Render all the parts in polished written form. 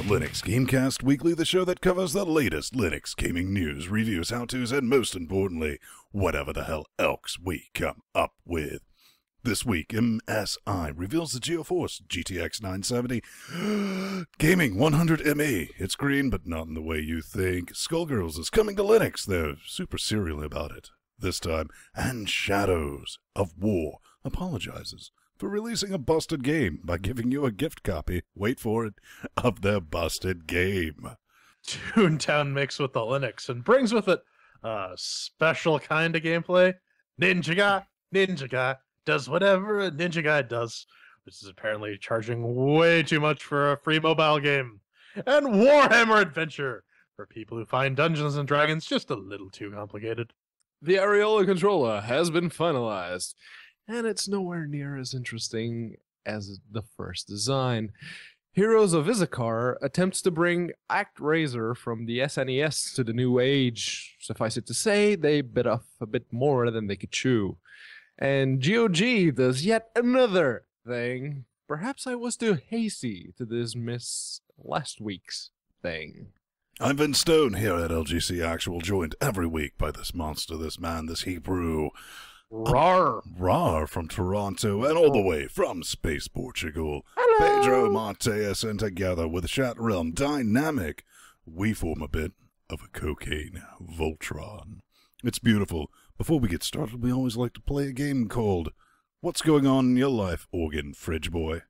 Linux GameCast Weekly, the show that covers the latest Linux gaming news, reviews, how-tos, and most importantly, whatever the hell else we come up with. This week, MSI reveals the GeForce GTX 970 Gaming 100 ME. It's green, but not in the way you think. Skullgirls is coming to Linux. They're super serial about it this time. And Shadows of War apologizes for releasing a busted game by giving you a gift copy, wait for it, of their busted game. Toontown mix with the Linux and brings with it a special kind of gameplay. Ninja guy does whatever a ninja guy does, which is apparently charging way too much for a free mobile game. And Warhammer Adventure for people who find Dungeons and Dragons just a little too complicated. The Areola Controlla has been finalized, and it's nowhere near as interesting as the first design. Heroes of Issachar attempts to bring ActRaiser from the SNES to the new age. Suffice it to say, they bit off a bit more than they could chew. And GOG does yet another thing. Perhaps I was too hasty to dismiss last week's thing. I'm Vince Stone here at LGC Actual, joined every week by this monster, this man, this Hebrew. Rar. Rar from Toronto and all the way from Space Portugal. Hello. Pedro Mateus, and together with Chat Realm Dynamic, we form a bit of a cocaine Voltron. It's beautiful. Before we get started, we always like to play a game called What's Going On in Your Life, Organ Fridge Boy?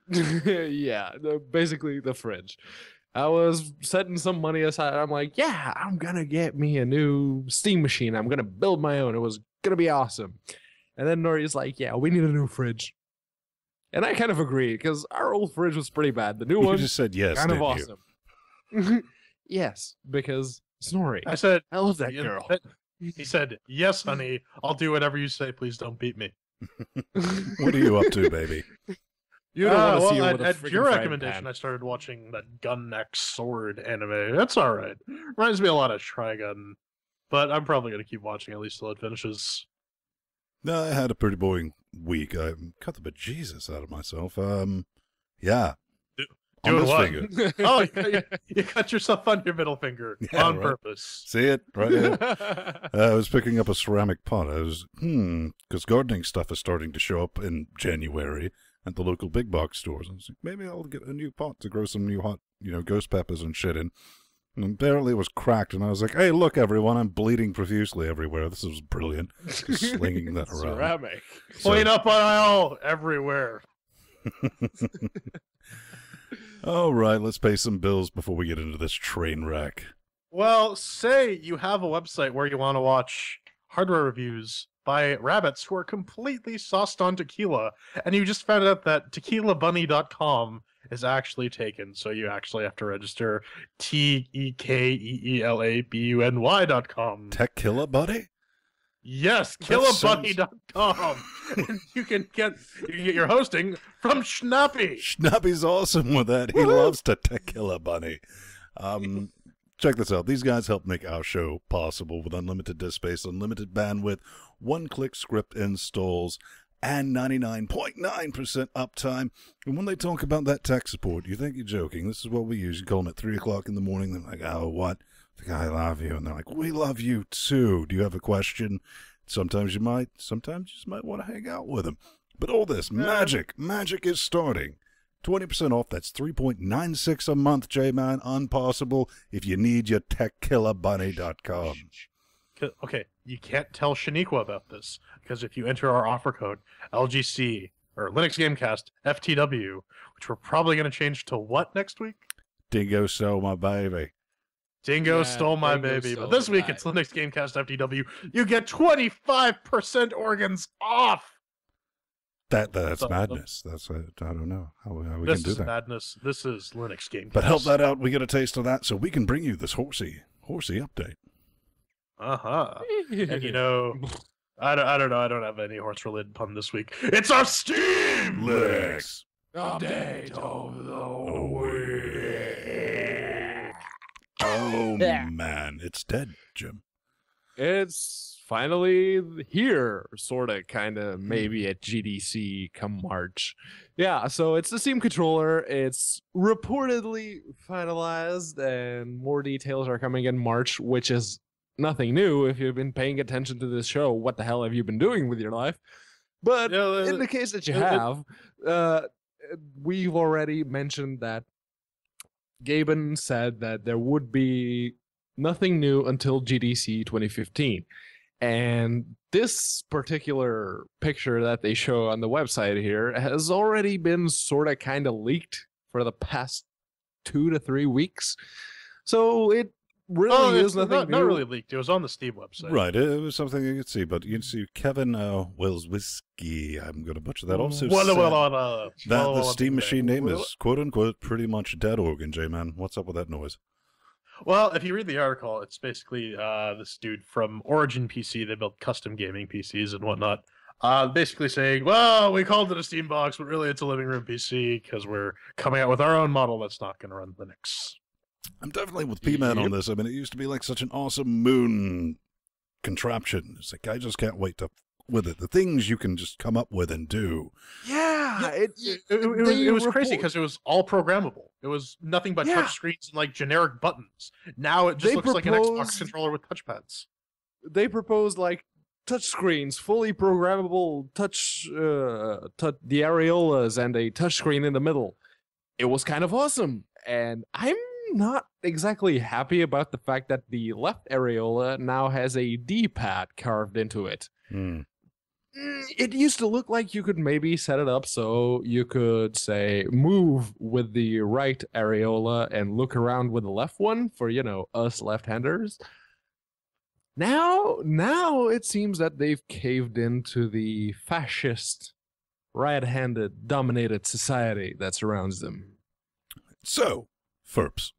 Yeah, basically the fridge. I was setting some money aside. I'm like, yeah, I'm going to get me a new steam machine. I'm going to build my own. It was going to be awesome. And then Nori's like, yeah, we need a new fridge. And I kind of agree, because our old fridge was pretty bad. The new one just said yes, kind of didn't awesome. Yes, because Snorri. I said, I love that you- girl. He said, yes, honey, I'll do whatever you say. Please don't beat me. What are you up to, baby? You don't want to see her with a at friggin' your frying recommendation, pan. I started watching that Gun Neck Sword anime. That's all right. Reminds me a lot of Trigun, but I'm probably going to keep watching at least till it finishes. No, I had a pretty boring week. I cut the bejesus out of myself. Yeah. On Doing this what? finger. Oh, you cut yourself on your middle finger Yeah, on right. purpose. See it? Right here. I was picking up a ceramic pot. I was, because gardening stuff is starting to show up in January at the local big box stores. I was like, maybe I'll get a new pot to grow some new hot, ghost peppers and shit in. And apparently it was cracked, and I was like, hey, look, everyone, I'm bleeding profusely everywhere. This is brilliant. Just slinging that around. Ceramic. Clean up aisle everywhere. All right, let's pay some bills before we get into this train wreck. Well, say you have a website where you want to watch hardware reviews by rabbits who are completely sauced on tequila, and you just found out that tequilabunny.com is actually taken, so you actually have to register TEKEELABUNY.com. Tech Killer Buddy? Yes, That killabunny.com. And you can get your hosting from Schnappy. Schnappy's awesome with that. He loves to Tequila Bunny. Check this out. These guys help make our show possible with unlimited disk space, unlimited bandwidth, one-click script installs, and 99.9% uptime. And when they talk about that tech support, you think you're joking. This is what we use. You call them at 3 o'clock in the morning. They're like, oh, what? Like, I love you. And they're like, we love you too. Do you have a question? Sometimes you might. Sometimes you just might want to hang out with them. But all this magic is starting. 20% off. That's $3.96 a month, J-Man. Unpossible if you need your techkillabunny.com. Okay, you can't tell Shaniqua about this, because if you enter our offer code, LGC, or LinuxGameCast, FTW, which we're probably going to change to what next week? Dingo stole my baby. Dingo Yeah, stole my Dingo baby. stole But this the week baby. it's Linux Gamecast FTW. You get 25% organs off. That's So- madness. That's I don't know how we This can do is that. madness. This is Linux Gamecast. But help that out. We get a taste of that, so we can bring you this horsey update. Uh-huh. And I don't know. I don't have any horse-related pun this week. It's our Steam Linux. Update of the week. Oh Yeah. man, it's dead, Jim. It's finally here, sort of, kind of, maybe at GDC come March. Yeah, so it's the Steam controller. It's reportedly finalized, and more details are coming in March, which is nothing new. If you've been paying attention to this show, what the hell have you been doing with your life? But in the case that you have, we've already mentioned that Gaben said that there would be nothing new until GDC 2015. And this particular picture that they show on the website here has already been sort of kind of leaked for the past 2 to 3 weeks. So it really is nothing new. Not really leaked. It was on the Steam website. Right, it was something you could see, but you can see Kevin Wells Whiskey. I'm going to butcher that. Also, that the Steam machine name is quote unquote pretty much dead. Organ J-Man. What's up with that noise? Well, if you read the article, it's basically this dude from Origin PC. They built custom gaming PCs and whatnot. Basically saying, well, we called it a Steam box, but really it's a living room PC because we're coming out with our own model that's not going to run Linux. I'm definitely with P-Man on this. I mean, it used to be like such an awesome moon contraption. It's like, I just can't wait to with it. The things you can just come up with and do. Yeah, it was crazy because it was all programmable. It was nothing but touch screens and like generic buttons. Now it just looks like an Xbox controller with touchpads. They proposed like touch screens, fully programmable touch, the areolas and a touch screen in the middle. It was kind of awesome, and I'm not exactly happy about the fact that the left areola now has a D-pad carved into it. It used to look like you could maybe set it up so you could, say, move with the right areola and look around with the left one for, you know, us left-handers. Now it seems that they've caved into the fascist, right-handed, dominated society that surrounds them. So, FERPs.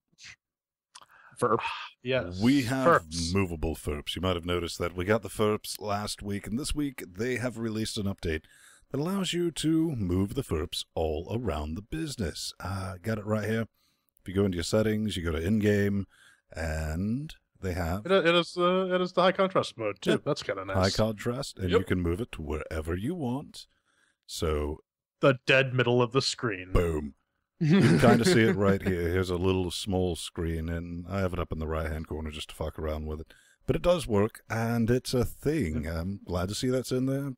Yes. We have FERPs. movable FERPs. You might have noticed that we got the FERPs last week, and this week they have released an update that allows you to move the FERPs all around the business. Got it right here. If you go into your settings, you go to in-game, and they have... It is the high contrast mode, too. Yep. That's kind of nice. High contrast, and you can move it to wherever you want. So... the dead middle of the screen. Boom. You can kind of see it right here. Here's a little small screen, and I have it up in the right-hand corner just to fuck around with it. But it does work, and it's a thing. I'm glad to see that's in there.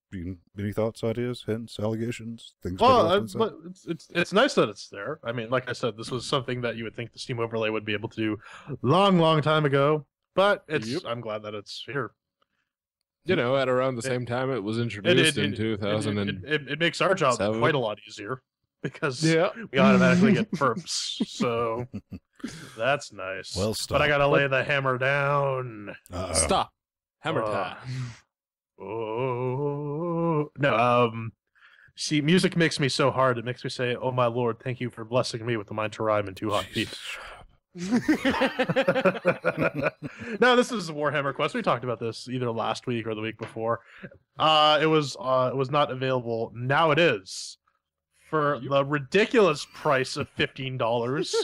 Any thoughts, ideas, hints, allegations, things? Well, but it's nice that it's there. I mean, like I said, this was something that you would think the Steam overlay would be able to do long time ago. But it's I'm glad that it's here. You know, at around the same time it was introduced in 2000. It makes our job quite a lot easier. Because we automatically get FERPs, so that's nice. Well, stop. But I gotta lay the hammer down. Stop. Hammer time. Oh no. See, music makes me so hard. It makes me say, "Oh my Lord, thank you for blessing me with the mind to rhyme and 2 hot feet." No, this is Warhammer Quest. We talked about this either last week or the week before. It was not available. Now it is. For the ridiculous price of $15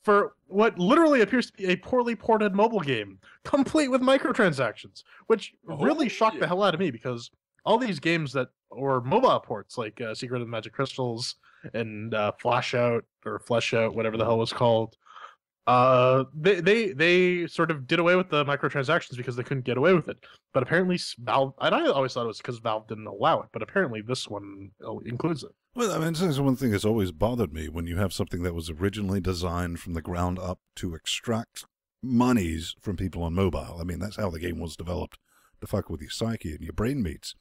for what literally appears to be a poorly ported mobile game, complete with microtransactions, which really shocked the hell out of me because all these games that were mobile ports, like Secret of the Magic Crystals and Flesh Out, whatever the hell it was called, they sort of did away with the microtransactions because they couldn't get away with it. But apparently Valve, and I always thought it was because Valve didn't allow it, but apparently this one includes it. Well, I mean, this is one thing that's always bothered me when you have something that was originally designed from the ground up to extract monies from people on mobile. I mean, that's how the game was developed, to fuck with your psyche and your brain meats.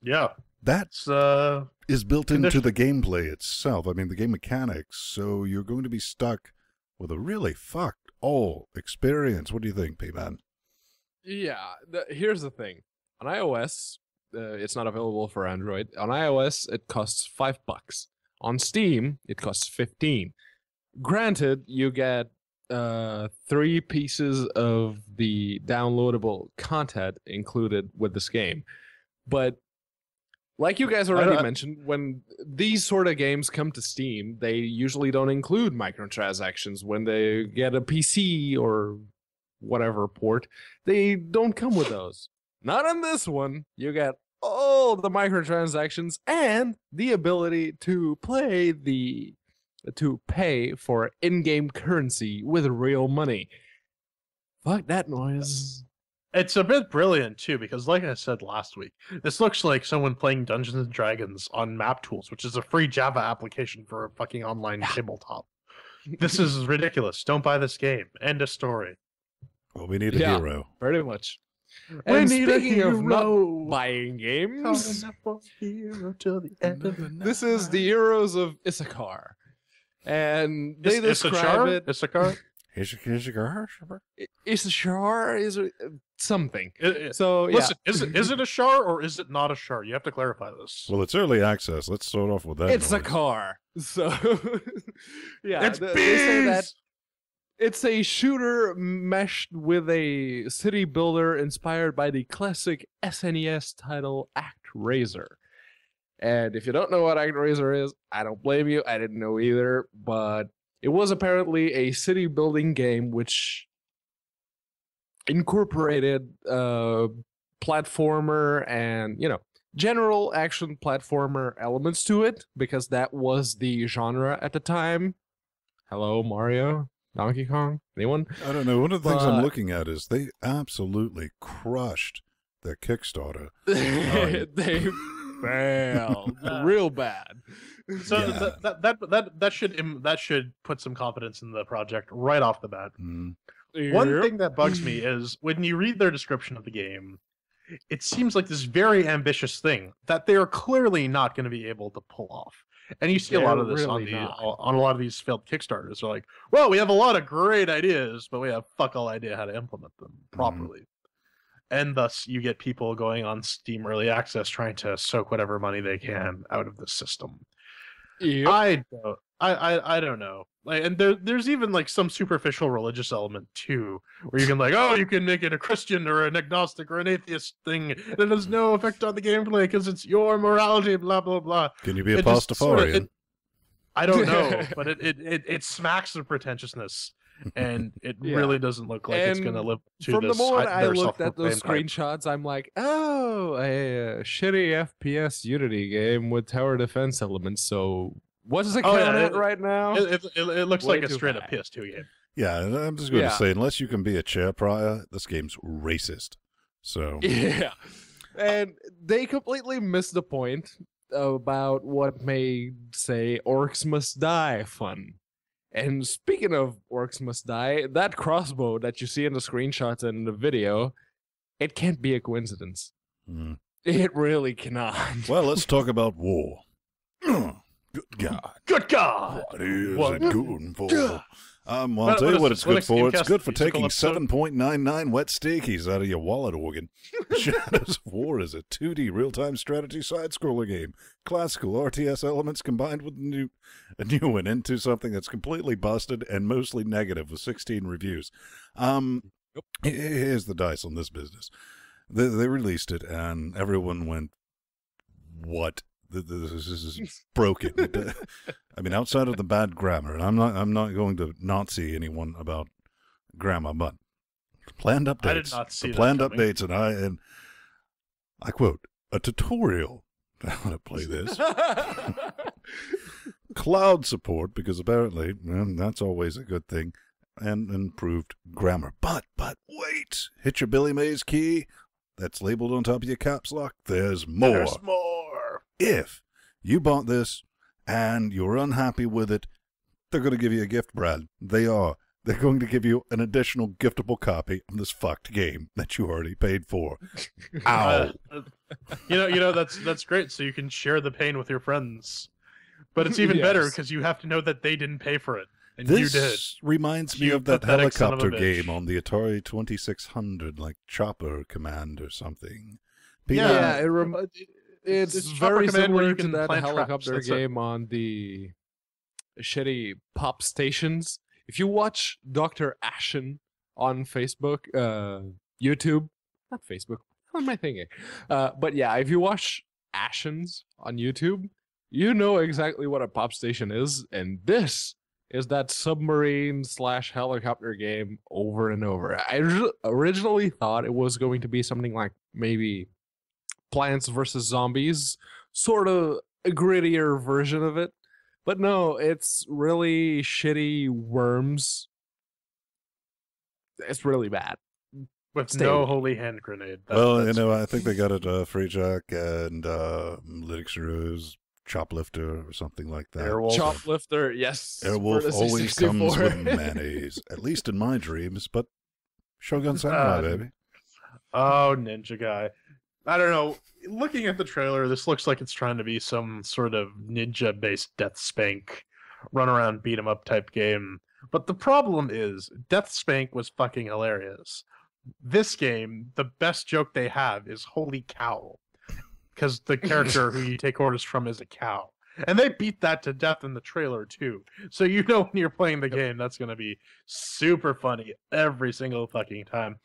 Yeah. That's is built into the gameplay itself. I mean, the game mechanics, so you're going to be stuck with a really fucked all experience. What do you think, P-Man? Yeah, here's the thing. On iOS, it's not available for Android. On iOS, it costs $5. On Steam, it costs $15. Granted, you get 3 pieces of the downloadable content included with this game. But like you guys already mentioned, when these sort of games come to Steam, they usually don't include microtransactions. When they get a PC or whatever port, they don't come with those. Not on this one. You get all the microtransactions and the ability to pay for in-game currency with real money. Fuck that noise. It's a bit brilliant too, because like I said last week, this looks like someone playing Dungeons and Dragons on Map Tools, which is a free Java application for a fucking online tabletop. This is ridiculous. Don't buy this game. End of story. Well, we need a hero. Pretty much. We And need a speaking of hero. not buying games, Hero till the end of the night. this is the Heroes of Issachar. And they describe Issachar? it. Issachar? Issachar is something. It- So yeah, Listen, is it a char or is it not a char? You have to clarify this. Well, it's early access. Let's start off with that. it's a noise. car. So yeah, It's they say that bees! it's a shooter meshed with a city builder inspired by the classic SNES title ActRaiser. And if you don't know what ActRaiser is, I don't blame you. I didn't know either, but it was apparently a city building game which incorporated platformer and, general action platformer elements to it, because that was the genre at the time. Hello, Mario? Donkey Kong? Anyone? I don't know. One of the things I'm But- looking at is they absolutely crushed their Kickstarter. They failed real bad. So Yeah. that should put some confidence in the project right off the bat. Mm. One Yep. thing that bugs me is when you read their description of the game, it seems like this very ambitious thing that they are clearly not going to be able to pull off. And you see a lot of They're this on really not. on a lot of these failed Kickstarters. They're like, well, we have a lot of great ideas, but we have fuck all idea how to implement them properly. And thus you get people going on Steam Early Access trying to soak whatever money they can out of the system. Yep. I don't know. Like, and there's even like some superficial religious element too, where you can you can make it a Christian or an agnostic or an atheist thing, and it has no effect on the gameplay because it's your morality, blah blah blah. Can you be a It just sorta- Pastafarian? I don't know, but it smacks of pretentiousness, and it Yeah. really doesn't look like it's going to And live to From the this, moment I their looked at those self-proclaimed hype. screenshots, I'm like, oh, a shitty FPS Unity game with tower defense elements. So what's the Oh, count yeah, at right now? It looks Way like a too straight up high. PS2 game. Yeah, and I'm just going Yeah. to say, unless you can be a chair prior, this game's racist. So, Yeah. And they completely missed the point about what made, say, Orcs Must Die fun. And speaking of Orcs Must Die, that crossbow that you see in the screenshots and in the video, it can't be a coincidence. mm. It really cannot. Well, let's talk about war. Good God. Good God! What is What? it good for? God. I'll What tell you is what this, it's good for. It's LinuxGameCast good for musical taking episode? 7.99 wet steakies out of your wallet organ. Shadows of War is a 2D real-time strategy side-scroller game. Classical RTS elements combined with a new one into something that's completely busted and mostly negative with 16 reviews. Here's the dice on this business. They released it, and everyone went, what? This is broken. I mean, outside of the bad grammar, and I'm not going to Nazi anyone about grammar, but planned updates. I did not see the that planned coming. updates, and I quote a tutorial on how to play this. Cloud support, because apparently that's always a good thing, and improved grammar. But wait, hit your Billy Mays key that's labeled on top of your caps lock. There's more. There's more. If you bought this and you're unhappy with it, they're going to give you a gift, Brad. They are. They're going to give you an additional giftable copy of this fucked game that you already paid for. Ow. That's great. So you can share the pain with your friends. But it's even better Yes. because you have to know that they didn't pay for it, and This you did. reminds me You of that pathetic son of a helicopter bitch. game on the Atari 2600, like Chopper Command or something. Yeah, It's it's Chopper very Command where similar you to can that plant traps, helicopter that's it. game on the shitty pop stations. If you watch Dr. Ashen on Facebook, YouTube, not Facebook, what am I thinking? But yeah, if you watch Ashens on YouTube, you know exactly what a pop station is, and this is that submarine / helicopter game over and over. I originally thought it was going to be something like maybe Plants vs. Zombies, sort of a grittier version of it. But no, it's really shitty Worms. It's really bad. With Stay no away. holy hand grenade. Well, I think they got it Free Jack and Linux Rose Choplifter or something like that. Airwolf. Choplifter, yes. Airwolf for the always comes 64. with mayonnaise, at least in my dreams, but Shogun Samurai, baby. Oh, Ninja Guy. I don't know. Looking at the trailer, this looks like it's trying to be some sort of ninja-based Death Spank, run around, beat 'em up type game. But the problem is, Death Spank was fucking hilarious. This game, the best joke they have is "Holy cow," because the character who you take orders from is a cow, and they beat that to death in the trailer too. So you know when you're playing the game, that's going to be super funny every single fucking time.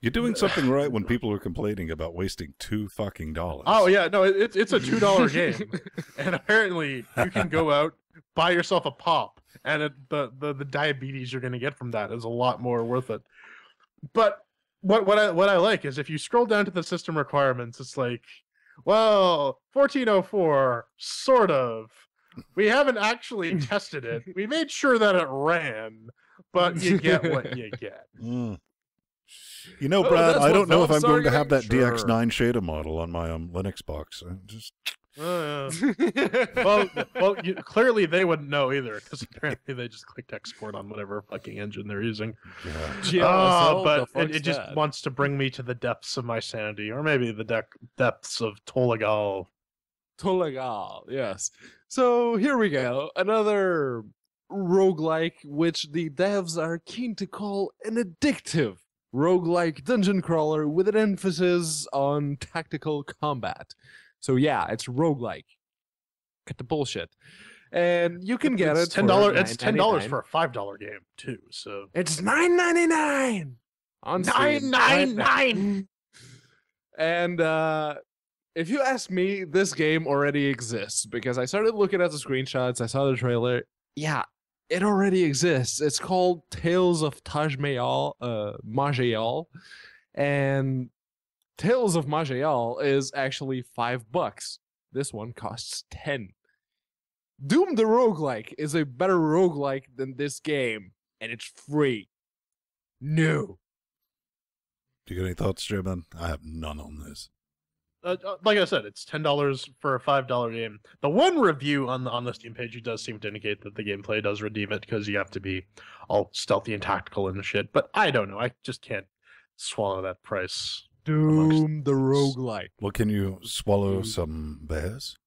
You're doing something right when people are complaining about wasting $2 Oh yeah, no, it's a $2 game, and apparently you can go out, buy yourself a pop, and the diabetes you're going to get from that is a lot more worth it. But what I like is if you scroll down to the system requirements, it's like, well, 1404, sort of. We haven't actually tested it. We made sure that it ran, but you get what you get. Mm. You know, Oh, Brad, that's I what don't know if I'm Valve's going to have that arguing. DX9 shader model on my Linux box. I just Well, clearly they wouldn't know either, because apparently they just clicked export on whatever fucking engine they're using. GLSL, But the it fuck's just that? wants to bring me to the depths of my sanity, or maybe the depths of Tolagal. Tolagal, yes. So here we go. Another roguelike, which the devs are keen to call an addictive roguelike dungeon crawler with an emphasis on tactical combat. So yeah, it's roguelike. Cut the bullshit. And you can get It's it $10. It's $10 $9.99. for a $5 game too. So It's $9.99 on Steam. $9.99. And if you ask me, this game already exists because I started looking at the screenshots. I saw the trailer. Yeah, it already exists. It's called Tales of Majayal, and Tales of Majayal is actually $5. This one costs 10. Doom the Roguelike is a better roguelike than this game, and it's free. No. Do you got any thoughts, German? I have none on this. Like I said, it's $10 for a $5 game. The one review on the Steam page does seem to indicate that the gameplay does redeem it, because you have to be all stealthy and tactical and shit. But I don't know. I just can't swallow that price. Doom the Roguelike. Well, can you swallow some bears?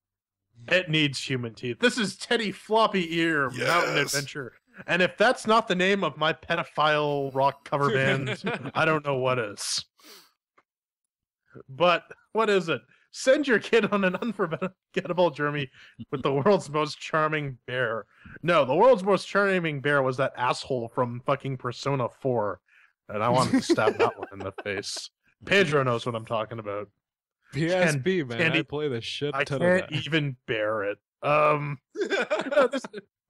It needs human teeth. This is Teddy Floppy Ear Mountain Yes. Adventure. And if that's not the name of my pedophile rock cover band, I don't know what is. But what is it? Send your kid on an unforgettable journey with the world's most charming bear. No, the world's most charming bear was that asshole from fucking Persona 4. And I wanted to stab that one in the face. Pedro knows what I'm talking about. PSP, man. can't I e- play the shit I ton can't of that. even bear it.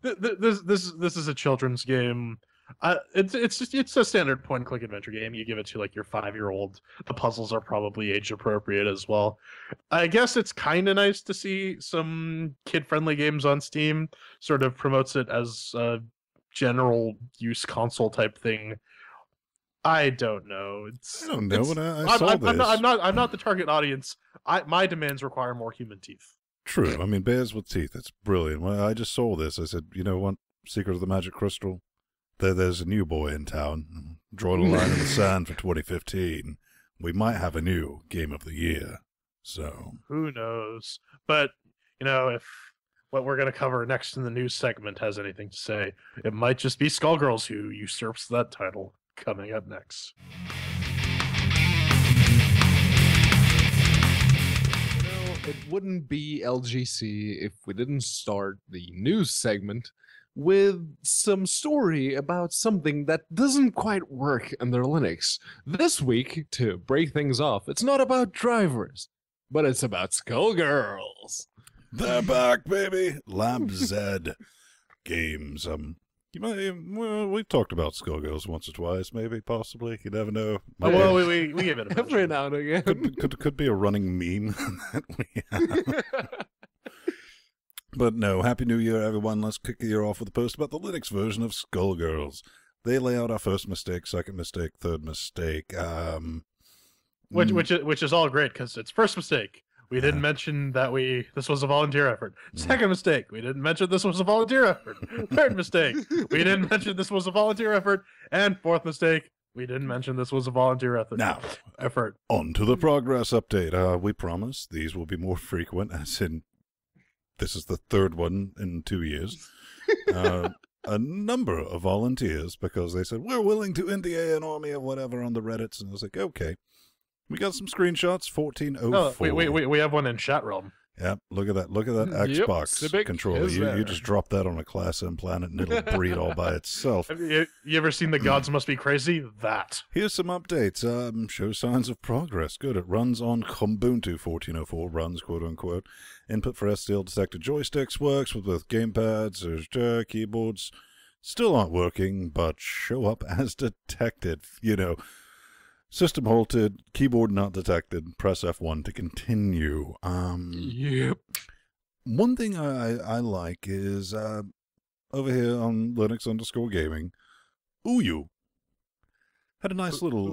This is a children's game. It's a standard point and click adventure game. You give it to like your 5-year-old. The puzzles are probably age appropriate as well. I guess it's kind of nice to see some kid friendly games on Steam. Sort of promotes it as a general use console type thing. I don't know. I don't know. When I saw this. I'm not the target audience. My demands require more human teeth. True. I mean, bears with teeth. It's brilliant. When I just saw this, I said, you know what? Secret of the Magic Crystal? There's a new boy in town. Drawing a line in the sand for 2015. We might have a new Game of the Year. So Who knows? But, if what we're going to cover next in the news segment has anything to say, it might just be Skullgirls who usurps that title. Coming up next. It wouldn't be LGC if we didn't start the news segment with some story about something that doesn't quite work under Linux. This week, to break things off, it's not about drivers, but it's about Skullgirls. they're back, baby. Lab Z games. You might, well, we've talked about Skullgirls once or twice, maybe, possibly. You never know. Oh, well, we give it a Every now and again. Could be a running meme that we have. But no, Happy New Year, everyone. Let's kick the year off with a post about the Linux version of Skullgirls. They lay out our first mistake, second mistake, third mistake. Which is all great, because it's first mistake. We didn't mention that this was a volunteer effort. Second mistake, we didn't mention this was a volunteer effort. Third mistake, we didn't mention this was a volunteer effort. And fourth mistake, we didn't mention this was a volunteer effort. Now, on to the progress update. We promise these will be more frequent, as in this is the third one in 2 years. A number of volunteers, because they said, we're willing to NDA an army of whatever on the Reddits. And I was like, okay. We got some screenshots, 1404. We have one in chat realm. Yep, look at that. Look at that Xbox controller. You just drop that on a Class M planet and it'll breed all by itself. Have you ever seen The Gods Must Be Crazy? That. Here's some updates. Show signs of progress. Good. It runs on Ubuntu 1404. Runs, quote unquote. Input for STL detected joysticks works with both gamepads, keyboards. Still aren't working, but show up as detected. You know. System halted, keyboard not detected, press F1 to continue. Yep. One thing I like is over here on Linux_gaming, Uyu had a nice little.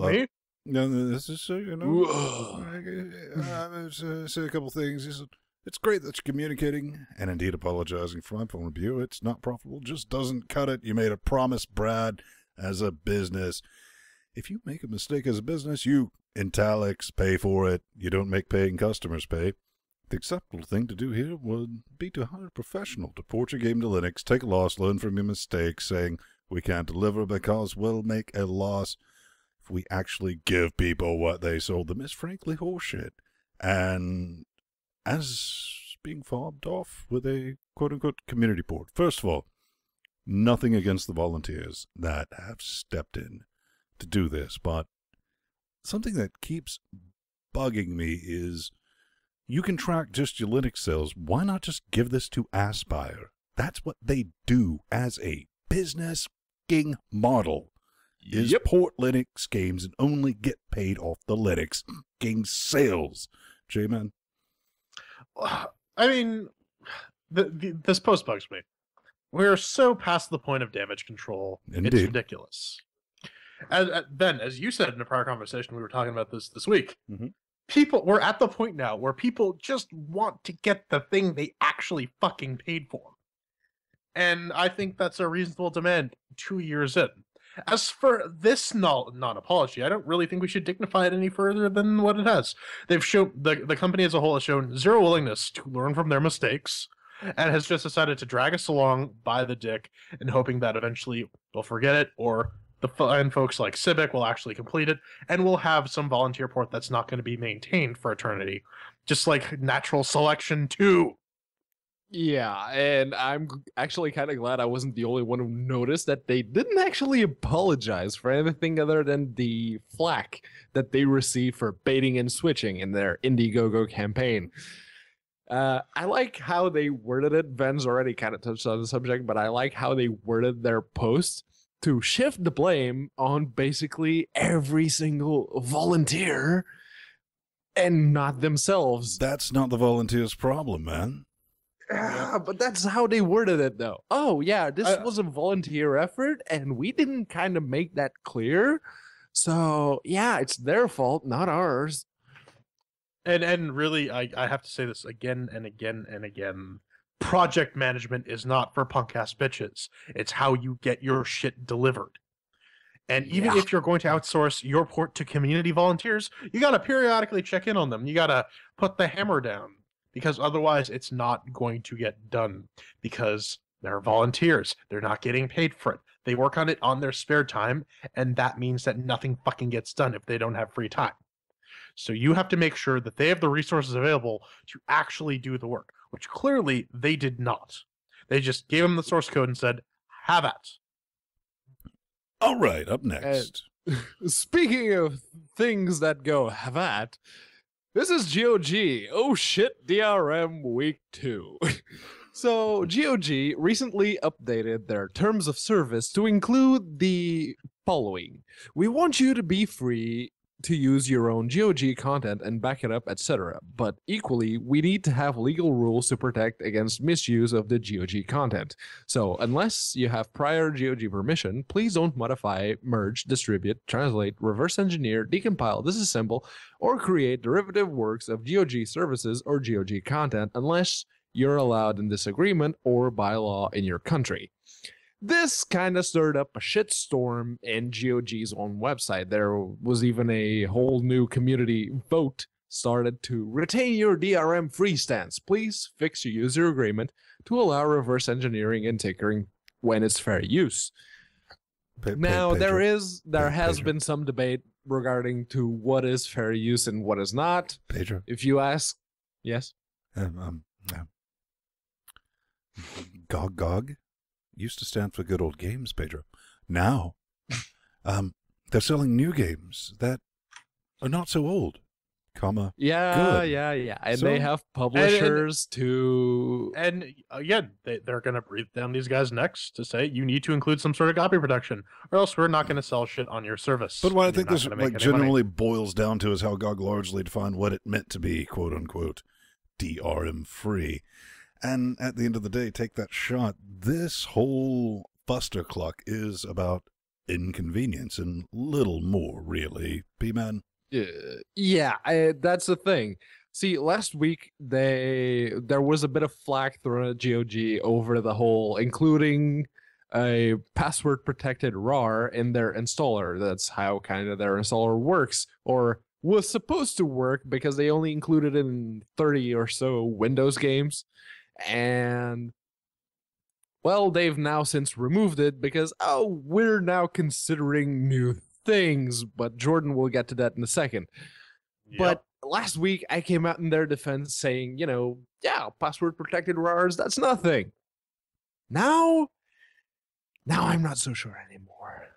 This is say a couple things. He said, it's great that you're communicating and indeed apologizing for my point of view. It's not profitable, just doesn't cut it. You made a promise, Brad, as a business. If you make a mistake as a business, you italics pay for it. You don't make paying customers pay. The acceptable thing to do here would be to hire a professional to port your game to Linux, take a loss, learn from your mistakes, saying we can't deliver because we'll make a loss if we actually give people what they sold them is frankly horseshit. And as being fobbed off with a quote-unquote community port. First of all, nothing against the volunteers that have stepped in to do this, but something that keeps bugging me is you can track just your Linux sales. Why not just give this to Aspire? That's what they do as a business model, is port Linux games and only get paid off the Linux game sales. J-Man? I mean, this post bugs me. We're so past the point of damage control. Indeed. It's ridiculous. Ben, as you said in a prior conversation, we were talking about this week. Mm-hmm. We're at the point now where people just want to get the thing they actually fucking paid for. And I think that's a reasonable demand 2 years in. As for this non-apology, I don't really think we should dignify it any further than what it has. They've shown the company as a whole has shown zero willingness to learn from their mistakes and has just decided to drag us along by the dick and hoping that eventually we'll forget it, or the fine folks like Civic will actually complete it, and we'll have some volunteer port that's not going to be maintained for eternity. Just like Natural Selection 2. Yeah, and I'm actually kind of glad I wasn't the only one who noticed that they didn't actually apologize for anything other than the flack that they received for baiting and switching in their Indiegogo campaign. I like how they worded it. Ben's already kind of touched on the subject, but I like how they worded their post to shift the blame on basically every single volunteer and not themselves. That's not the volunteer's problem, man. Yeah, but that's how they worded it, though. Oh, yeah, this was a volunteer effort, and we didn't kind of make that clear. So, yeah, it's their fault, not ours. And really, I have to say this again and again and again. Project management is not for punk-ass bitches. It's how you get your shit delivered. And even if you're going to outsource your port to community volunteers, you got to periodically check in on them. You got to put the hammer down, because otherwise it's not going to get done, because they're volunteers. They're not getting paid for it. They work on it on their spare time, and that means that nothing fucking gets done if they don't have free time. So you have to make sure that they have the resources available to actually do the work, which clearly they did not. They just gave them the source code and said, have at. All right, up next. Speaking of things that go have at, this is GOG. Oh shit, DRM week 2. So, GOG recently updated their terms of service to include the following. We want you to be free to use your own GOG content and back it up, etc. But equally, we need to have legal rules to protect against misuse of the GOG content. So, unless you have prior GOG permission, please don't modify, merge, distribute, translate, reverse engineer, decompile, disassemble, or create derivative works of GOG services or GOG content unless you're allowed in this agreement or by law in your country. This kind of stirred up a shitstorm in GOG's own website. There was even a whole new community vote started to retain your DRM free stance. Please fix your user agreement to allow reverse engineering and tinkering when it's fair use. Now, there has been some debate regarding to what is fair use and what is not. Pedro. If you ask, yes? GOG used to stand for good old games, Pedro. Now, they're selling new games that are not so old, good. Yeah. And So- they have publishers to... And again, they're going to breathe down these guys' necks to say you need to include some sort of copy protection, or else we're not going to sell shit on your service. But what I and you're think not this gonna make like any money. generally boils down to is how GOG largely defined what it meant to be, quote unquote, DRM free. And at the end of the day, take that shot. This whole fustercluck is about inconvenience and little more, really. P-Man? That's the thing. See, last week there was a bit of flack thrown at GOG over the whole, including a password protected RAR in their installer. That's how kind of their installer works, or was supposed to work, because they only included it in 30 or so Windows games. And well, they've now since removed it because, we're now considering new things, but Jordan will get to that in a second. Yep. But last week I came out in their defense saying, password protected RARs, that's nothing. Now I'm not so sure anymore.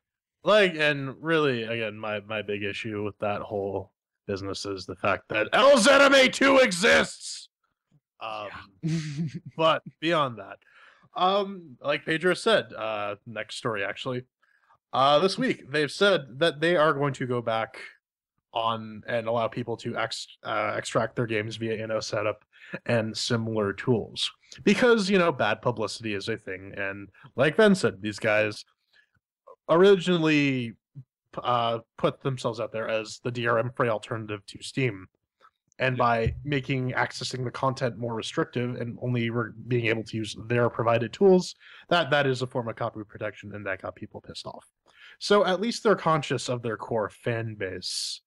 And really, again, my big issue with that whole business is the fact that LZMA 2 exists. But beyond that, like Pedro said, next story actually, this week they've said that they are going to go back on and allow people to extract their games via NO setup and similar tools, because bad publicity is a thing. And like Ben said, these guys originally put themselves out there as the DRM free alternative to Steam. And by making accessing the content more restrictive and only being able to use their provided tools, that is a form of copy protection, and that got people pissed off. So at least they're conscious of their core fan base.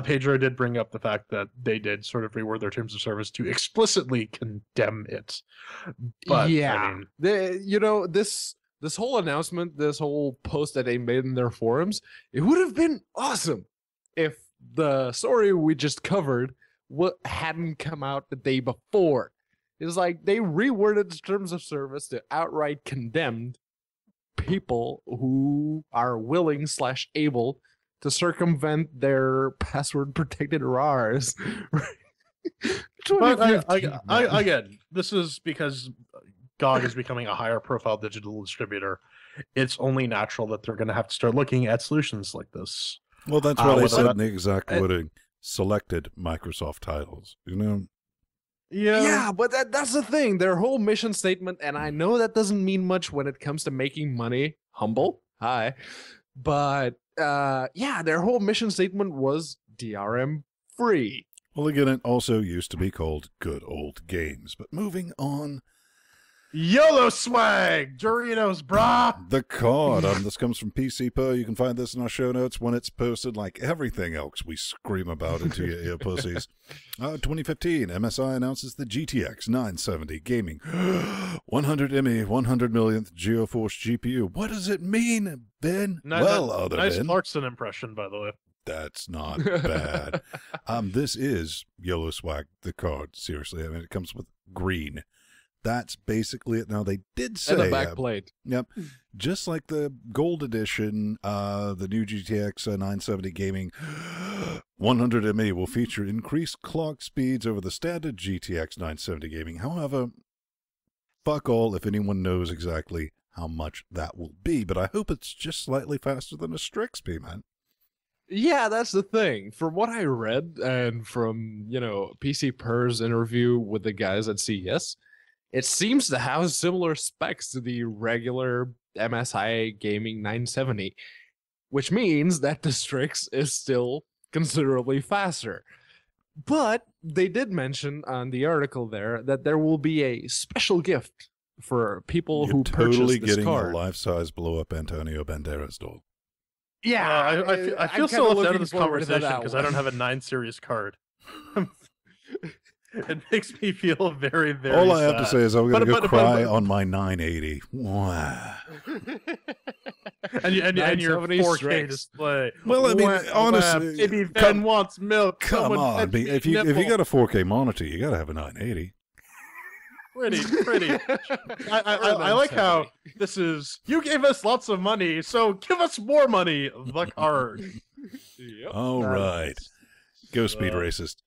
Pedro did bring up the fact that they did sort of reword their terms of service to explicitly condemn it. But I mean, this whole announcement, this whole post that they made in their forums, it would have been awesome if the story we just covered what hadn't come out the day before. It's like they reworded the terms of service to outright condemn people who are willing/able to circumvent their password protected RARs. but again, this is because GOG is becoming a higher profile digital distributor. It's only natural that they're going to have to start looking at solutions like this. Well, that's what I said that- in the exact wording. Selected Microsoft titles, Yeah, but that's the thing. Their whole mission statement, and I know that doesn't mean much when it comes to making money. Humble. Hi. But their whole mission statement was DRM free. Well, again, it also used to be called Good Old Games. But moving on, YOLO swag, Doritos, brah. the card. This comes from PC Per. You can find this in our show notes when it's posted, like everything else we scream about into your ear pussies. 2015, MSI announces the GTX 970 gaming 100 ME 100 millionth GeForce GPU. What does it mean, Ben? Nice than Clarkson impression, by the way. that's not bad. This is YOLO swag, the card. Seriously, I mean, it comes with green. That's basically it. Now, they did say... And the back plate. Yep. Just like the Gold Edition, the new GTX 970 Gaming 100 ME will feature increased clock speeds over the standard GTX 970 Gaming. However, fuck all if anyone knows exactly how much that will be, but I hope it's just slightly faster than a Strix, man. Yeah, that's the thing. From what I read and from, PC Per's interview with the guys at CES, it seems to have similar specs to the regular MSI Gaming 970, which means that the Strix is still considerably faster. But they did mention on the article there that there will be a special gift for people who totally purchase this card. Getting a life-size blow-up Antonio Banderas doll. Yeah, I feel so left out of this conversation because I don't have a 9 series card. It makes me feel very, very All I sad. have to say is I'm going to go cry on my 980. Wow. and your 4K display. Well, I mean, honestly, baby Ben wants milk. Come on, if you got a 4K monitor, you got to have a 980. Pretty. I like how this is. You gave us lots of money, so give us more money. The card. Yep. All right, go Speed Racist.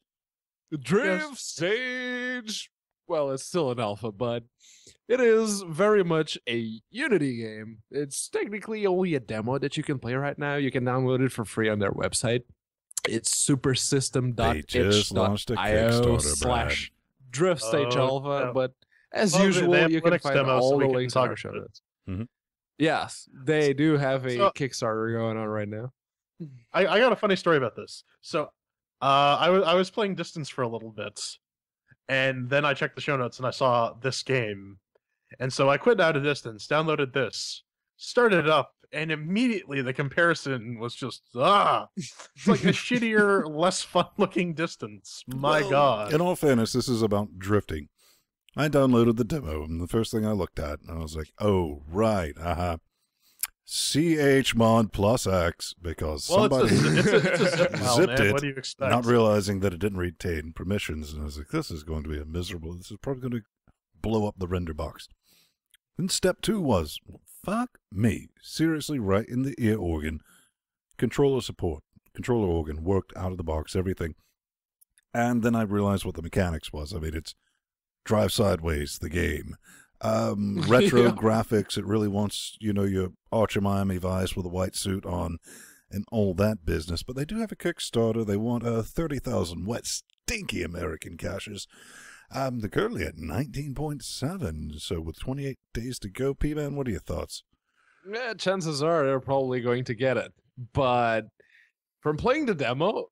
Drift Stage. Well, it's still an alpha, but it is very much a Unity game. It's technically only a demo that you can play right now. You can download it for free on their website. It's supersystem.itch.io/Drift Stage Alpha, but as usual, you can find all the links on our show notes. Mm-hmm. Yes, they do have a Kickstarter going on right now. I got a funny story about this. So, I was playing Distance for a little bit, and then I checked the show notes and I saw this game, and so I quit Out of Distance, downloaded this, started it up, and immediately the comparison was just it's like a shittier, less fun-looking Distance. My God! In all fairness, this is about drifting. I downloaded the demo, and the first thing I looked at, and I was like, "Oh, right, chmod plus X," because somebody it's a zip file, zipped man. it, What do you expect? not realizing that it didn't retain permissions, and I was like, "This is going to be this is probably going to blow up the render box." Then step 2 was, fuck me, seriously, right in the ear organ, controller support, controller organ, worked out of the box, everything. And then I realized what the mechanics was. I mean, it's drive sideways, the game. Retro graphics, it really wants, your Archer Miami Vice with a white suit on and all that business. But they do have a Kickstarter. They want 30,000 wet, stinky American caches. They're currently at 19.7, so with 28 days to go, P-Man, what are your thoughts? Yeah, chances are they're probably going to get it. But from playing the demo,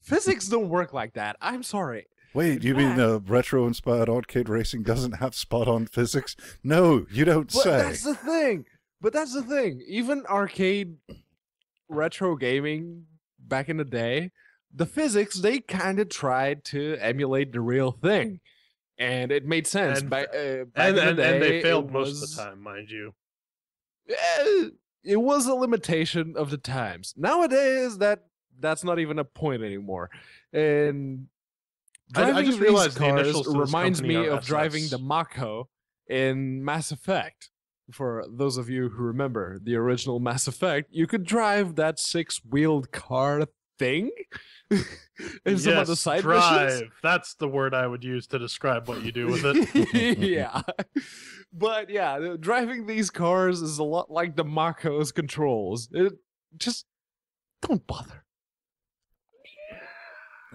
physics don't work like that. I'm sorry. Wait, you mean retro-inspired arcade racing doesn't have spot-on physics? No, you don't say. That's the thing. Even arcade retro gaming back in the day, the physics, they kind of tried to emulate the real thing. And it made sense. Back in the day, and they failed most of the time, mind you. It was a limitation of the times. Nowadays, that's not even a point anymore. And driving I just these realized cars reminds me of driving the Mako in Mass Effect. For those of you who remember the original Mass Effect, you could drive that 6-wheeled car thing in some of the side missions. That's the word I would use to describe what you do with it. Yeah. But yeah, driving these cars is a lot like the Mako's controls. It just don't bother.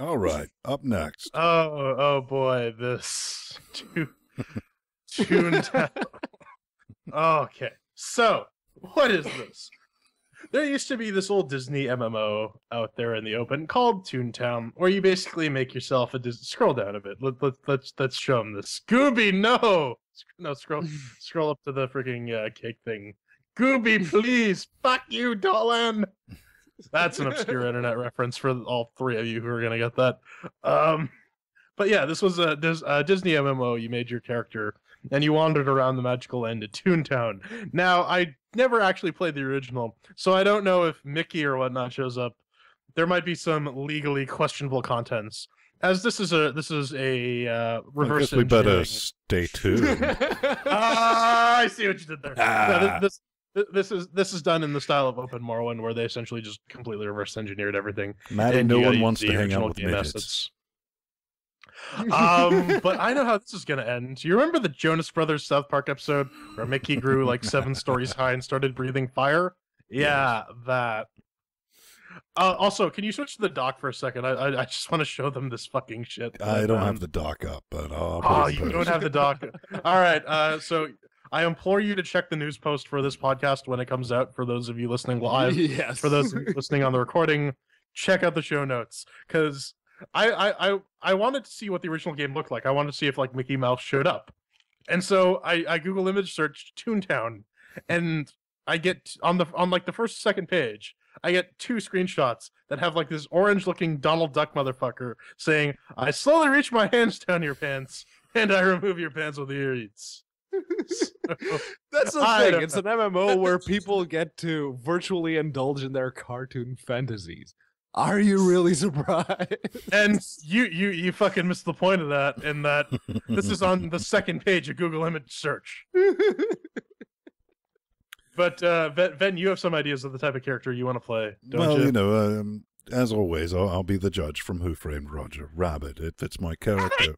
All right, up next. Oh boy, this Toontown. Okay, so what is this? There used to be this old Disney MMO out there in the open called Toontown, where you basically make yourself a scroll down a bit. Let's show them this. Scooby, no, scroll up to the freaking cake thing. Scooby, please, fuck you, Dolan. That's an obscure internet reference for all 3 of you who are gonna get that. But yeah, this was a Disney MMO. You made your character, and you wandered around the magical land of Toontown. Now, I never actually played the original, so I don't know if Mickey or whatnot shows up. There might be some legally questionable contents, as this is a reverse. I guess we better stay tuned. I see what you did there. Yeah, this is done in the style of Open Morrowind, where they essentially just completely reverse engineered everything. Maddie, no one wants to hang out with midgets. But I know how this is gonna end. You remember the Jonas Brothers South Park episode where Mickey grew like 7 stories high and started breathing fire? Yeah, that. Also, can you switch to the dock for a second? I just want to show them this fucking shit. I don't have the dock up, but you don't have the dock. All right. So I implore you to check the news post for this podcast when it comes out. For those of you listening live, Yes. For those of you listening on the recording, check out the show notes because I wanted to see what the original game looked like. I wanted to see if like Mickey Mouse showed up, and so I Google image searched Toontown, and I get on like the first second page. I get 2 screenshots that have like this orange-looking Donald Duck motherfucker saying, "I slowly reach my hands down your pants, and I remove your pants with ear eats." That's the thing. It's an MMO where people get to virtually indulge in their cartoon fantasies. Are you really surprised? And you fucking missed the point of that. In that this is on the second page of Google image search. But Ven, you have some ideas of the type of character you want to play, don't you? You know, as always, I'll be the judge from Who Framed Roger Rabbit. It fits my character.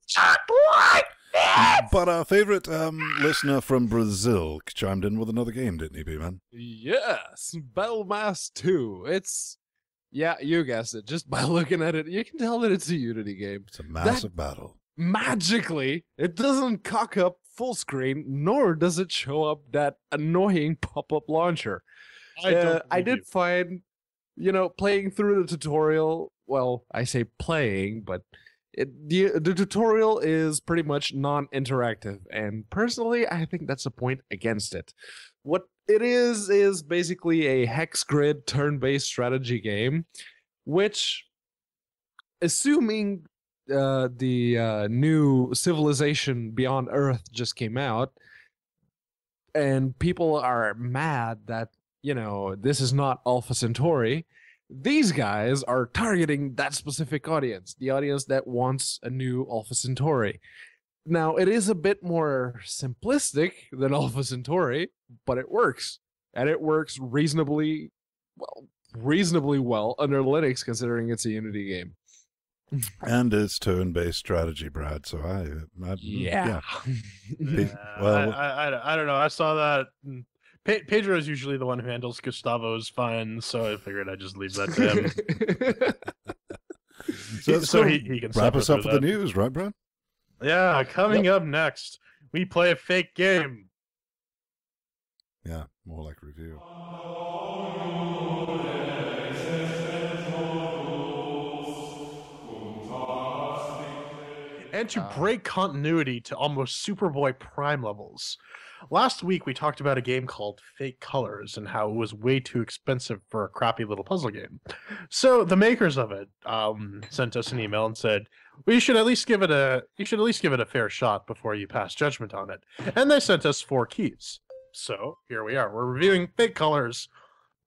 But our favorite listener from Brazil chimed in with another game, didn't he, B-Man? Yes, Battlemass 2. It's, yeah, you guessed it. Just by looking at it, you can tell that it's a Unity game. It's a massive battle. Magically, it doesn't cock up full screen, nor does it show up that annoying pop-up launcher. I did find, you know, playing through the tutorial, well, I say playing, but the tutorial is pretty much non-interactive, and personally, I think that's a point against it. What it is basically a hex grid turn-based strategy game, which, assuming the new Civilization Beyond Earth just came out, and people are mad that, you know, this is not Alpha Centauri, these guys are targeting that specific audience, the audience that wants a new Alpha Centauri. Now, it is a bit more simplistic than Alpha Centauri, but it works. And it works reasonably well under Linux, considering it's a Unity game. And it's turn-based strategy, Brad. So Yeah. Well, I don't know. I saw that. Pedro is usually the one who handles Gustavo's fines, so I figured I'd just leave that to him. so he can wrap us up with the news, right, Brad? Yeah, coming up next, we play a fake game. Yeah, more like review. And to break continuity to almost Superboy Prime levels. Last week, we talked about a game called Fake Colors and how it was way too expensive for a crappy little puzzle game. So the makers of it sent us an email and said, you should at least give it a fair shot before you pass judgment on it. And they sent us 4 keys. So here we are. We're reviewing Fake Colors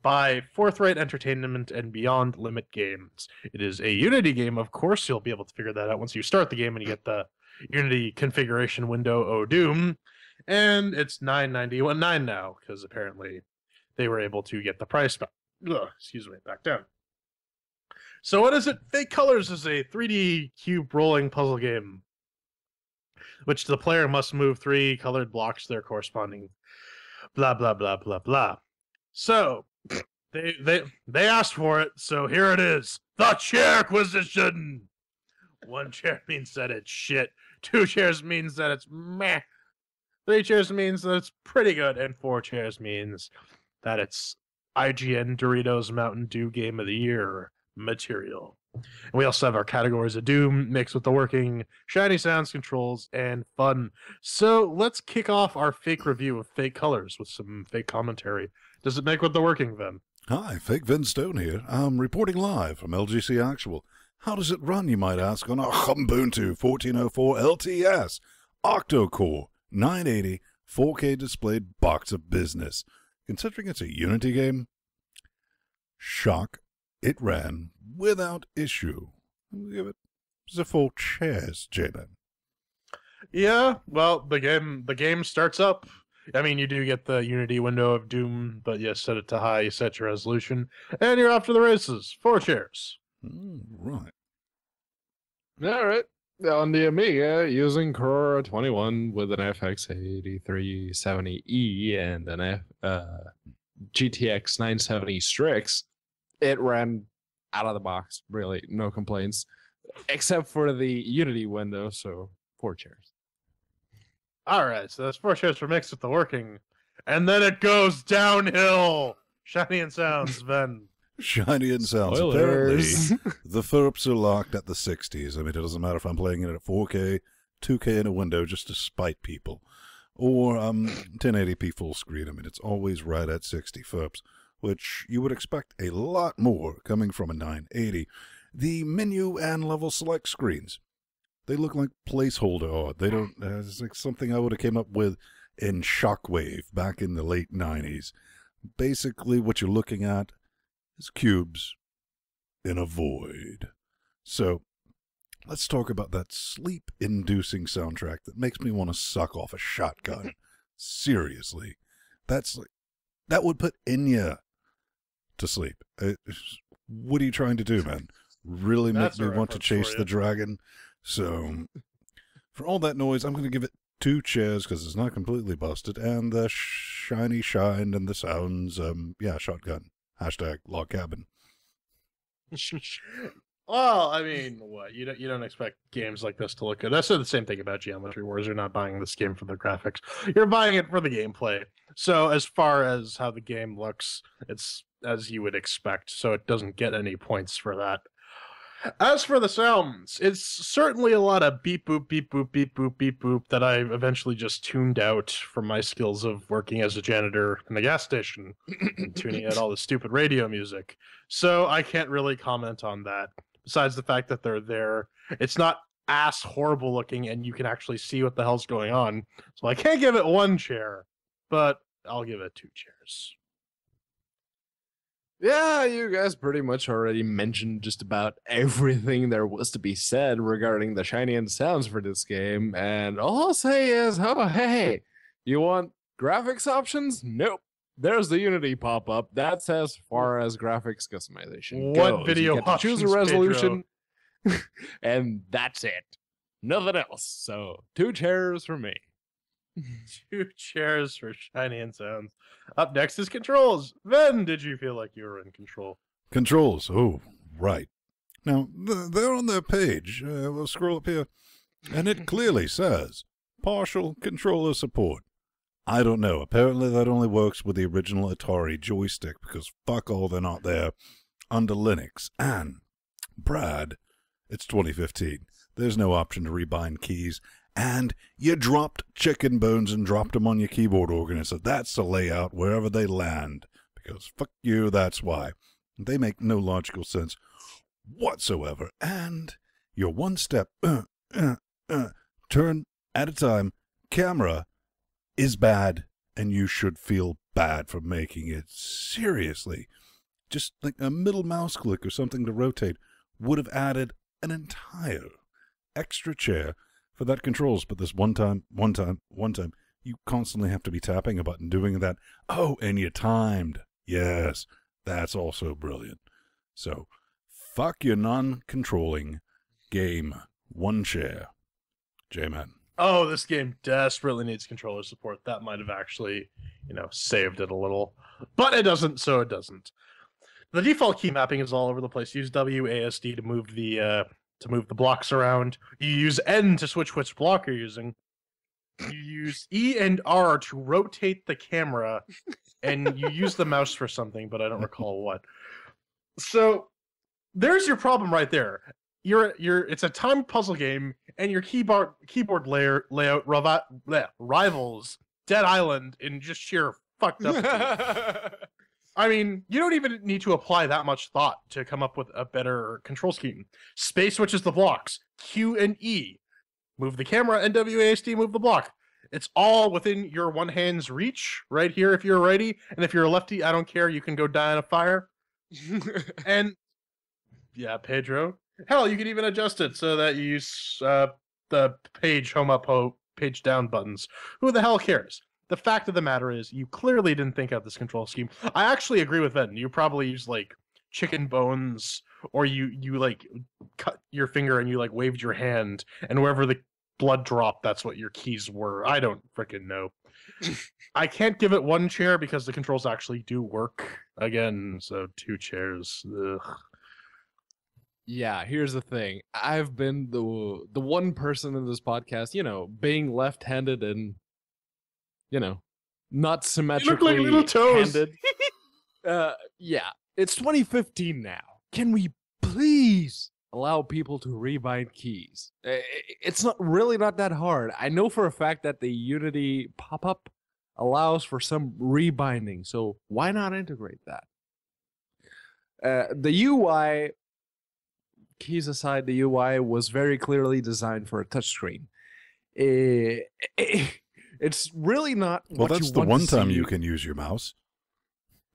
by Forthright Entertainment and Beyond Limit Games. It is a Unity game. Of course, you'll be able to figure that out once you start the game and you get the Unity configuration window, oh doom. And it's $9.91 now, because apparently they were able to get the price back. Back down. So what is it? Fake Colors is a 3D cube rolling puzzle game, which the player must move 3 colored blocks to their corresponding blah, blah, blah, blah, blah. So they asked for it, so here it is. The CHAIRQUISITION! 1 chair means that it's shit. 2 chairs means that it's meh. 3 chairs means that it's pretty good, and 4 chairs means that it's IGN Doritos Mountain Dew Game of the Year material. And we also have our categories of Doom mixed with the working, shiny sounds, controls, and fun. So let's kick off our fake review of Fake Colors with some fake commentary. Does it make with the working, Vin? Hi, Fake Vin Stone here. I'm reporting live from LGC Actual. How does it run, you might ask, on a Ubuntu 1404 LTS octo-core 980 4K displayed box of business? Considering it's a Unity game, shock, it ran without issue. I'll give it the 4 chairs, J-Man. Yeah, well, the game starts up. I mean, you do get the Unity window of Doom, but you set it to high, you set your resolution, and you're off to the races. 4 chairs. Right. All right. On the Amiga, using Core 21 with an FX 8370E and an GTX 970 Strix, it ran out of the box. Really, no complaints, except for the Unity window. So 4 chairs. All right, so that's 4 chairs for mixed with the working, and then it goes downhill. Shiny and sounds, Ven. Shiny and sounds. Spoilers. Apparently, the FERPs are locked at the 60s. I mean, it doesn't matter if I'm playing it at 4K, 2K in a window just to spite people, or 1080p full screen. I mean, it's always right at 60 FERPs, which you would expect a lot more coming from a 980. The menu and level select screens, they look like placeholder art. They don't. It's like something I would have came up with in Shockwave back in the late 90s. Basically, what you're looking at is cubes in a void. So, let's talk about that sleep-inducing soundtrack that makes me want to suck off a shotgun. Seriously. That would put Enya to sleep. What are you trying to do, man? Really make me want to chase the dragon? So, for all that noise, I'm going to give it 2 chairs because it's not completely busted, and the shiny shine and the sounds, shotgun. Hashtag log cabin. Well, I mean, what you don't expect games like this to look good. That's the same thing about Geometry Wars. You're not buying this game for the graphics. You're buying it for the gameplay. So as far as how the game looks, it's as you would expect. So it doesn't get any points for that. As for the sounds, it's certainly a lot of beep boop, beep boop, beep boop, beep boop that I eventually just tuned out from my skills of working as a janitor in the gas station and tuning out all the stupid radio music. So I can't really comment on that. Besides the fact that they're there, it's not ass horrible looking and you can actually see what the hell's going on. So I can't give it 1 chair, but I'll give it 2 chairs. Yeah, you guys pretty much already mentioned just about everything there was to be said regarding the shiny and sounds for this game, and all I'll say is, oh, hey, you want graphics options? Nope. There's the Unity pop-up. That's as far as graphics customization goes. What video you get to choose a options, resolution, and that's it. Nothing else. So 2 chairs for me. 2 chairs for shiny and sounds. Up next is controls. Ven, did you feel like you were in control? Controls. Oh, right. Now, they're on their page. We'll scroll up here, and it clearly says partial controller support. I don't know. Apparently that only works with the original Atari joystick, because fuck all, they're not there under Linux. And, Brad, it's 2015. There's no option to rebind keys. And you dropped chicken bones and dropped them on your keyboard organizer. That's the layout wherever they land. Because fuck you, that's why. They make no logical sense whatsoever. And your one step, turn at a time, camera is bad. And you should feel bad for making it. Seriously. Just like a middle mouse click or something to rotate would have added an entire extra chair for that controls, but this one time, you constantly have to be tapping a button, doing that. Oh, and you timed. Yes, that's also brilliant. So, fuck your non-controlling game. 1 chair. J-Man. Oh, this game desperately needs controller support. That might have actually, saved it a little. But it doesn't, so it doesn't. The default key mapping is all over the place. Use WASD to move the blocks around. You use N to switch which block you're using. You use E and R to rotate the camera, and you use the mouse for something, but I don't recall what. So there's your problem right there. It's a time puzzle game, and your keyboard layout rivals Dead Island in just sheer fucked up. I mean, you don't even need to apply that much thought to come up with a better control scheme. Space switches the blocks. Q and E. Move the camera, and WASD move the block. It's all within your one hand's reach right here if you're a righty. And if you're a lefty, I don't care. You can go die in a fire. And, yeah, Pedro. Hell, you can even adjust it so that you use the page home up, page down buttons. Who the hell cares? The fact of the matter is, you clearly didn't think out this control scheme. I actually agree with Ven. You probably use, like, chicken bones, or you cut your finger and you like waved your hand, and wherever the blood dropped, that's what your keys were. I don't freaking know. I can't give it 1 chair because the controls actually do work again. So 2 chairs. Ugh. Yeah, here's the thing. I've been the one person in this podcast, being left-handed and, not symmetrically little toes. handed. Yeah, it's 2015 now. Can we please allow people to rebind keys? It's really not that hard. I know for a fact that the Unity pop-up allows for some rebinding, so why not integrate that? The UI, keys aside, the UI was very clearly designed for a touchscreen. It's really not. Well, that's the one time you can use your mouse.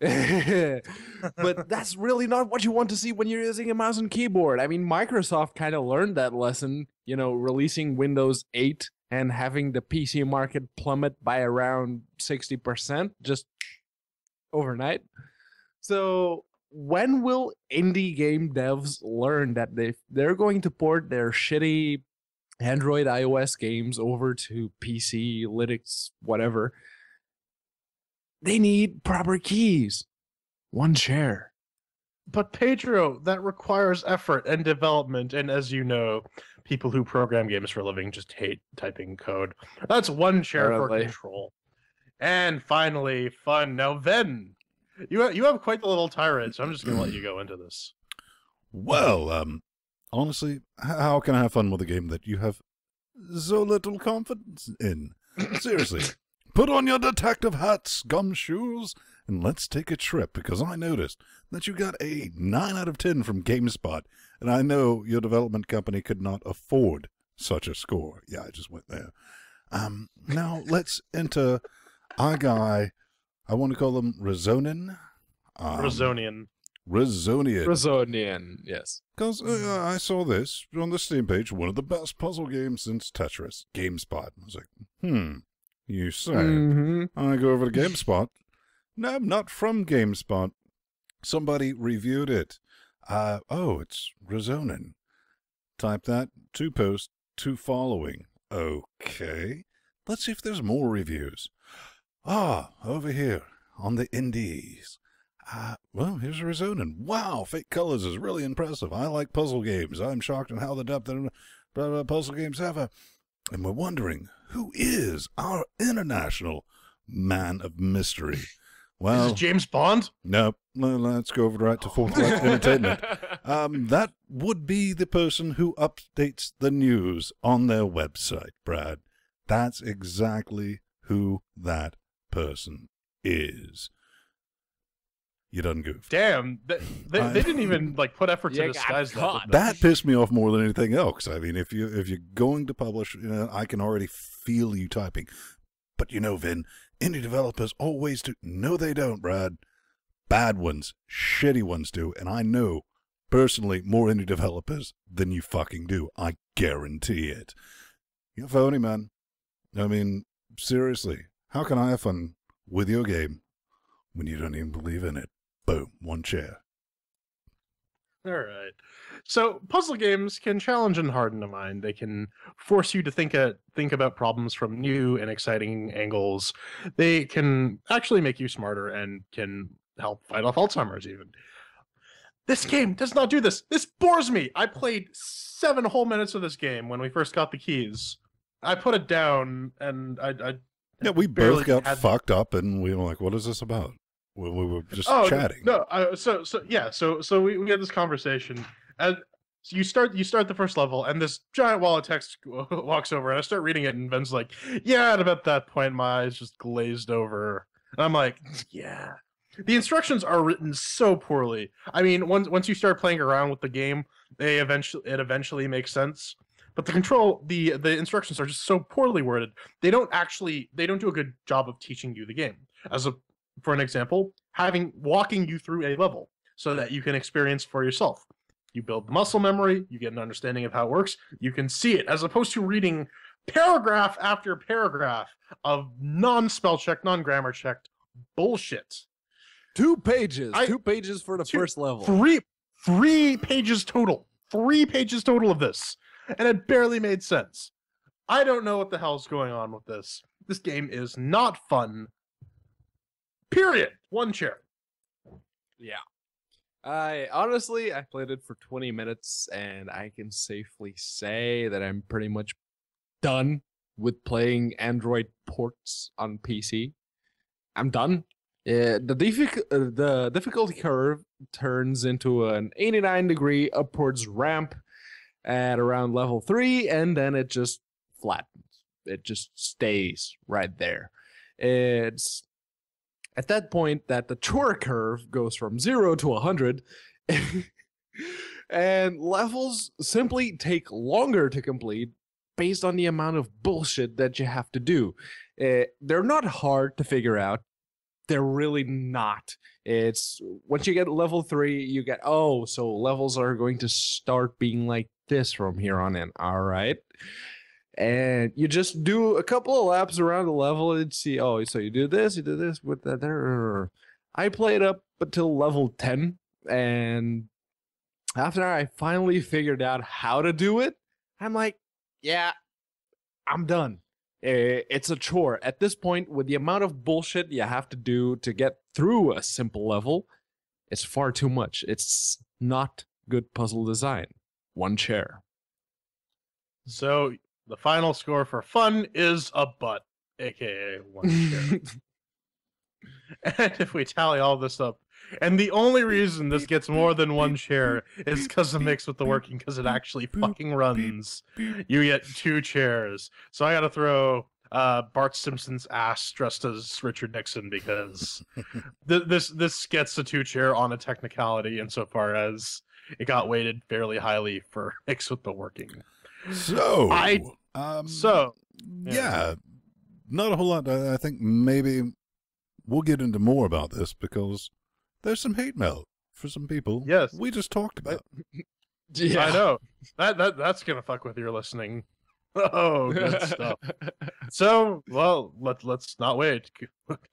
But that's really not what you want to see when you're using a mouse and keyboard. I mean, Microsoft kind of learned that lesson, releasing Windows 8 and having the PC market plummet by around 60% just overnight. So when will indie game devs learn that they're going to port their shitty Android, iOS games over to PC, Linux, whatever? They need proper keys. 1 chair. But Pedro, that requires effort and development, and as you know, people who program games for a living just hate typing code. That's 1 chair for control. And finally, fun. Now, Ven, you have quite the little tirade, so I'm just going to let you go into this. Well, honestly, how can I have fun with a game that you have so little confidence in? Seriously, put on your detective hats, gumshoes, and let's take a trip, because I noticed that you got a 9 out of 10 from GameSpot, and I know your development company could not afford such a score. Yeah, I just went there. Now, let's enter our guy. I want to call him Rezonin. Rezonian, yes. Because I saw this on the Steam page, one of the best puzzle games since Tetris, GameSpot. I was like, you say. I go over to GameSpot. No, not from GameSpot. Somebody reviewed it. It's Rezonin. Type that, 2 posts, 2 following. Okay. Let's see if there's more reviews. Over here, on the indies. Well, here's Rezonin. Wow, Fake Colors is really impressive. I like puzzle games. I'm shocked at how the depth of puzzle games have. And we're wondering, who is our international man of mystery? Well, is it James Bond? No, let's go over right to Forthright Entertainment. That would be the person who updates the news on their website, Brad. That's exactly who that person is. You done goofed. Damn, they didn't even put effort to disguise that. That pissed me off more than anything else. I mean, if you're going to publish, I can already feel you typing. But Vin, indie developers always do. No, they don't, Brad. Bad ones, shitty ones do, and I know personally more indie developers than you fucking do. I guarantee it. You're phony, man. I mean, seriously, how can I have fun with your game when you don't even believe in it? Boom, 1 chair. All right. So puzzle games can challenge and harden the mind. They can force you to think about problems from new and exciting angles. They can actually make you smarter and can help fight off Alzheimer's even. This game does not do this. This bores me. I played 7 whole minutes of this game when we first got the keys. I put it down and Yeah, we both got fucked up and we were like, what is this about? We were just chatting. No, so we had this conversation, and so you start the first level, and this giant wall of text walks over, and I start reading it, and Ben's like, "Yeah," and about that point, my eyes just glazed over, and I'm like, "Yeah." The instructions are written so poorly. I mean, once you start playing around with the game, it eventually makes sense. But the instructions are just so poorly worded. They don't do a good job of teaching you the game. For an example, walking you through a level so that you can experience for yourself. You build the muscle memory, you get an understanding of how it works, you can see it, as opposed to reading paragraph after paragraph of non-spell check, non-grammar checked bullshit. 2 pages. 2 pages for the first level. 3 pages total. 3 pages total of this, and it barely made sense. I don't know what the hell's going on with this. This game is not fun. Period. 1 chair. Yeah. I played it for 20 minutes, and I can safely say that I'm pretty much done with playing Android ports on PC. I'm done. The difficulty curve turns into an 89-degree upwards ramp at around level 3, and then it just flattens. It just stays right there. It's at that point that the chore curve goes from 0 to 100, and levels simply take longer to complete based on the amount of bullshit that you have to do. They're not hard to figure out. They're really not. It's once you get level 3, you get, oh, so levels are going to start being like this from here on in. All right. And you just do a couple of laps around the level and see, oh, so you do this with that there. I played up until level 10, and after I finally figured out how to do it, I'm like, yeah, I'm done. It's a chore. At this point, with the amount of bullshit you have to do to get through a simple level, it's far too much. It's not good puzzle design. 1 chair. So the final score for fun is a butt, aka 1 chair. And if we tally all this up, and the only reason this gets more than 1 chair is because of Mix with the Working, because it actually fucking runs. You get 2 chairs. So I gotta throw Bart Simpson's ass dressed as Richard Nixon, because this gets a 2 chair on a technicality insofar as it got weighted fairly highly for Mix with the Working. So, yeah, not a whole lot. I think maybe we'll get into more about this because there's some hate mail for some people. Yes, we just talked about. Yeah, I know that's gonna fuck with your listening. Oh, good stuff. So, well, let's not wait.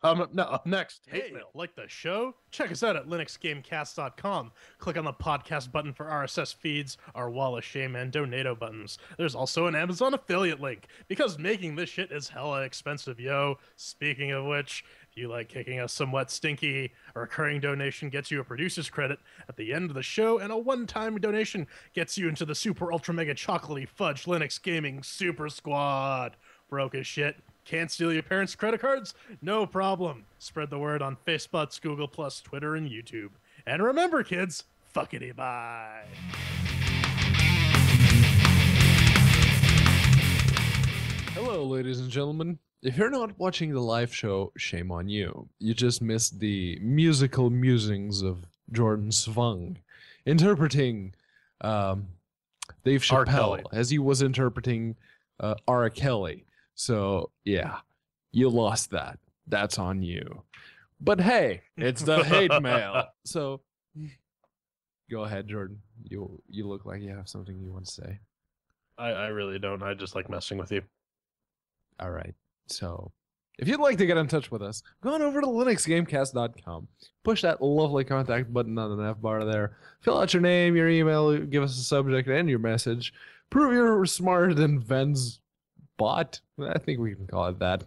Up next, hate mail. Like the show? Check us out at LinuxGameCast.com. Click on the podcast button for RSS feeds, our wall of shame, and donato buttons. There's also an Amazon affiliate link, because making this shit is hella expensive, yo. Speaking of which, if you like kicking us somewhat stinky, a recurring donation gets you a producer's credit at the end of the show, and a one-time donation gets you into the super ultra mega chocolatey fudge Linux Gaming Super Squad. Broke as shit. Can't steal your parents' credit cards? No problem. Spread the word on Facebook, Google+, Twitter, and YouTube. And remember, kids, fuckity bye. Hello, ladies and gentlemen. If you're not watching the live show, shame on you. You just missed the musical musings of Jordan Svung interpreting Dave Chappelle as he was interpreting R. Kelly. So, yeah, you lost that. That's on you. But hey, it's the hate mail. So, go ahead, Jordan. You look like you have something you want to say. I really don't. I just like messing with you. All right. So, if you'd like to get in touch with us, go on over to LinuxGameCast.com. Push that lovely contact button on the nav bar there. Fill out your name, your email, give us a subject and your message. Prove you're smarter than Ven's bot. I think we can call it that.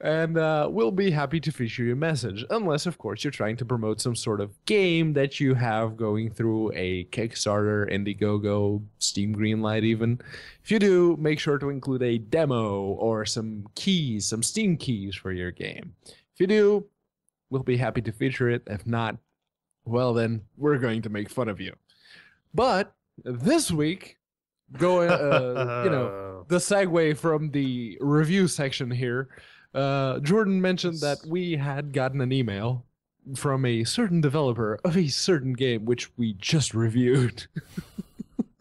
And we'll be happy to feature your message, unless, of course, you're trying to promote some sort of game that you have going through a Kickstarter, Indiegogo, Steam Greenlight even. If you do, make sure to include a demo or some keys, some Steam keys for your game. If you do, we'll be happy to feature it. If not, well then, we're going to make fun of you. But this week, going, the segue from the review section here, Jordan mentioned that we had gotten an email from a certain developer of a certain game, which we just reviewed.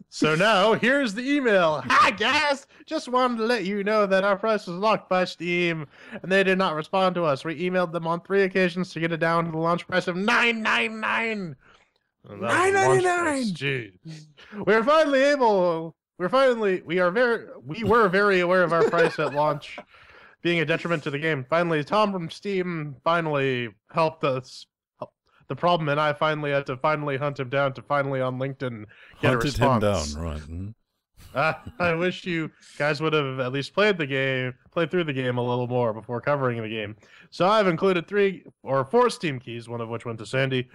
So now, here's the email. Hi, guys! Just wanted to let you know that our price was locked by Steam, and they did not respond to us. We emailed them on 3 occasions to get it down to the launch price of $9.99. $9.99! Jeez. We were very aware of our price at launch being a detriment to the game. Finally, Tom from Steam finally helped us the problem, and I finally had to hunt him down to finally on LinkedIn get a Hunted him response. down, right? Mhm. I wish you guys would have at least played through the game a little more before covering the game. So I've included 3 or 4 Steam keys, one of which went to Sandy,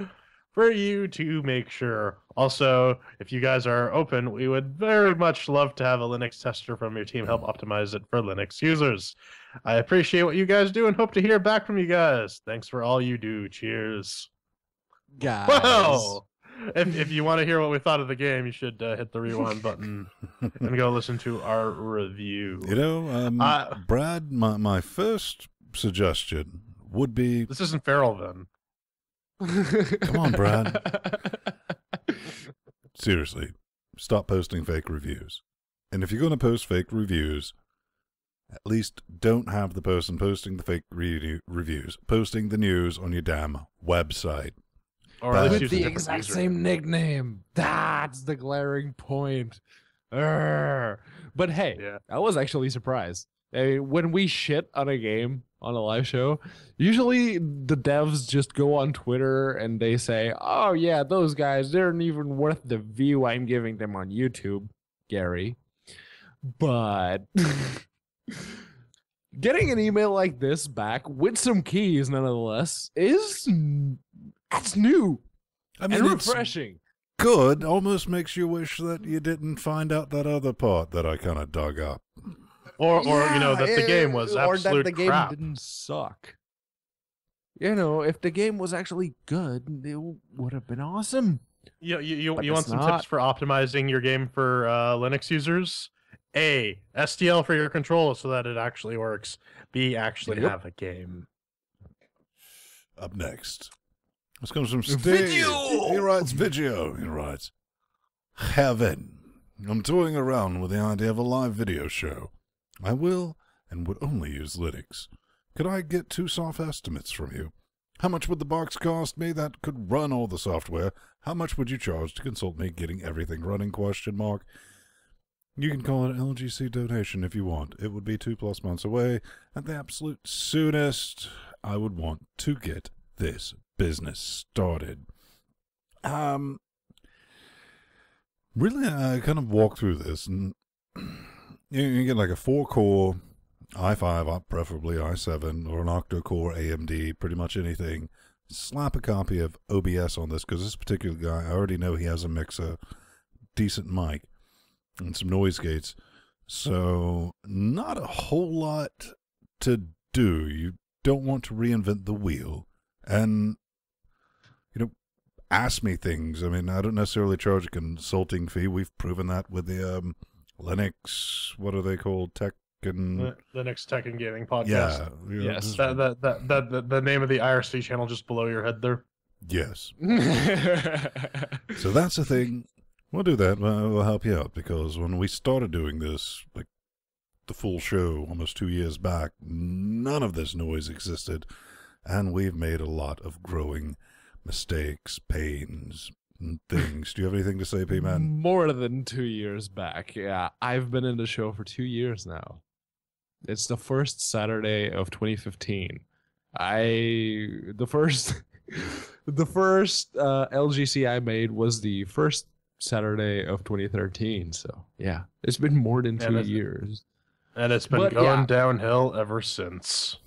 for you to make sure. Also, if you guys are open, we would very much love to have a Linux tester from your team help optimize it for Linux users. I appreciate what you guys do and hope to hear back from you guys. Thanks for all you do. Cheers. Guys. Well, if you want to hear what we thought of the game, you should hit the rewind button and go listen to our review. You know, Brad, my first suggestion would be... This isn't Feral then. Come on, Brad. Seriously, stop posting fake reviews. And if you're going to post fake reviews, at least don't have the person posting the fake reviews posting the news on your damn website. Or at least With use a the different exact username. same nickname. That's the glaring point. Urgh. But hey, Yeah. I was actually surprised. I mean, when we shit on a game on a live show, usually the devs just go on Twitter and they say, oh yeah, those guys, they're not even worth the view I'm giving them on YouTube, Gary. But getting an email like this back with some keys, nonetheless, that's new I mean, and it's refreshing. good. Almost makes you wish that you didn't find out that other part that I kind of dug up. Or you know, that the game was or absolute that the game crap. didn't suck. You know, if the game was actually good, it would have been awesome. You But want it's some not. tips for optimizing your game for Linux users? A, STL for your controller so that it actually works. B, actually Yep. have a game. Up next, this comes from Steve. Video! He writes video. He writes, Heaven. I'm toying around with the idea of a live video show. I will and would only use Linux. Could I get 2 soft estimates from you? How much would the box cost me that could run all the software? How much would you charge to consult me getting everything running? ? You can call it an LGC donation if you want. It would be 2+ months away. At the absolute soonest, I would want to get this business started. Really, I kind of walk through this, and you get like a 4-core i5, preferably i7, or an octa-core AMD, pretty much anything. Slap a copy of OBS on this, because this particular guy, I already know he has a mixer, decent mic, and some noise gates. So, not a whole lot to do. You don't want to reinvent the wheel. And, you know, ask me things. I mean, I don't necessarily charge a consulting fee. We've proven that with the Linux, what are they called? Tech and... Linux Tech and Gaming Podcast. Yeah. You know, Yes. just- The name of the IRC channel just below your head there. yes. So that's the thing. We'll do that. We'll help you out, because when we started doing this, like the full show almost 2 years back, none of this noise existed, and we've made a lot of growing mistakes, pains, and things. Do you have anything to say, P-Man? More than 2 years back. Yeah, I've been in the show for 2 years now. It's the first Saturday of 2015. The first LGC I made was the first Saturday of 2013. So yeah, it's been more than 2 years. And it's been But, going yeah. downhill ever since.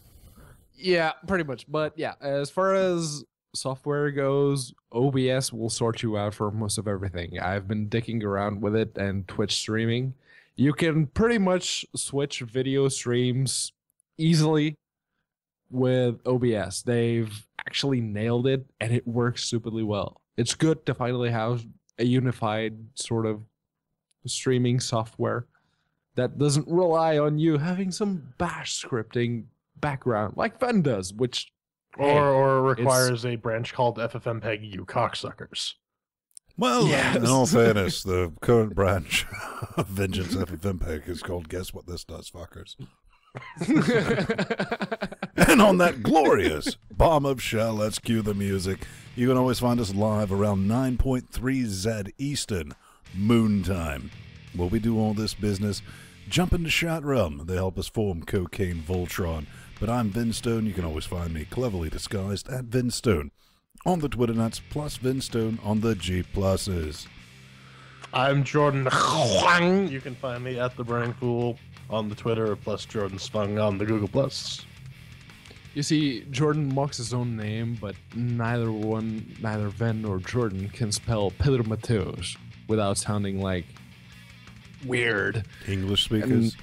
Yeah, pretty much. But yeah, as far as software goes, OBS will sort you out for most of everything. I've been dicking around with it and Twitch streaming. You can pretty much switch video streams easily with OBS. They've actually nailed it, and it works stupidly well. It's good to finally have a unified sort of streaming software that doesn't rely on you having some bash scripting background like Fen does, which Or requires a branch called FFmpeg, you cocksuckers. Well, Yes. in all fairness, the current branch of Vengeance FFmpeg is called Guess What This Does, Fuckers. And on that glorious bomb of shell, let's cue the music. You can always find us live around 9.3 Z Eastern Moon Time. While we do all this business, jump into Chat Realm. They help us form Cocaine Voltron. But I'm Vinstone. You can always find me cleverly disguised at Vinstone on the Twitter nuts, plus Vinstone on the G pluses. I'm Jordan Huang. You can find me at the Burning Pool on the Twitter, plus Jordan Spung on the Google Plus. You see, Jordan mocks his own name, but neither Ven nor Jordan can spell Pedro Mateos without sounding like weird. English speakers.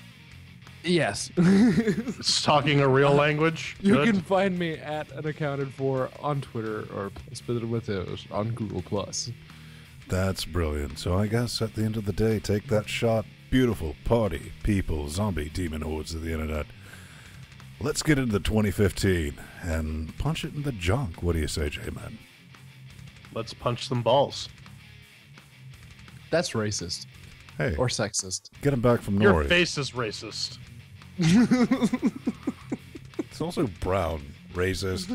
Yes. It's talking a real language. You Good. can find me at Unaccounted For on Twitter or plus Pedro Mateos on Google Plus. That's brilliant. So I guess at the end of the day, take that shot. Beautiful party, people, zombie, demon hordes of the internet. Let's get into 2015 and punch it in the junk. What do you say, J-Man? Let's punch some balls. That's racist. Hey, Or sexist. get him back from Your Nori. face is racist. It's also brown. Racist.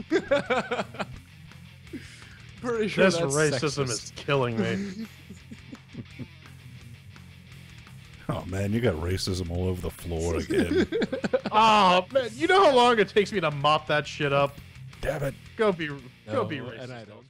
Pretty sure This that's racism sexist. is killing me. Oh, man, you got racism all over the floor again. Oh man, you know how long it takes me to mop that shit up? Damn it. Go be No, racist. and I don't.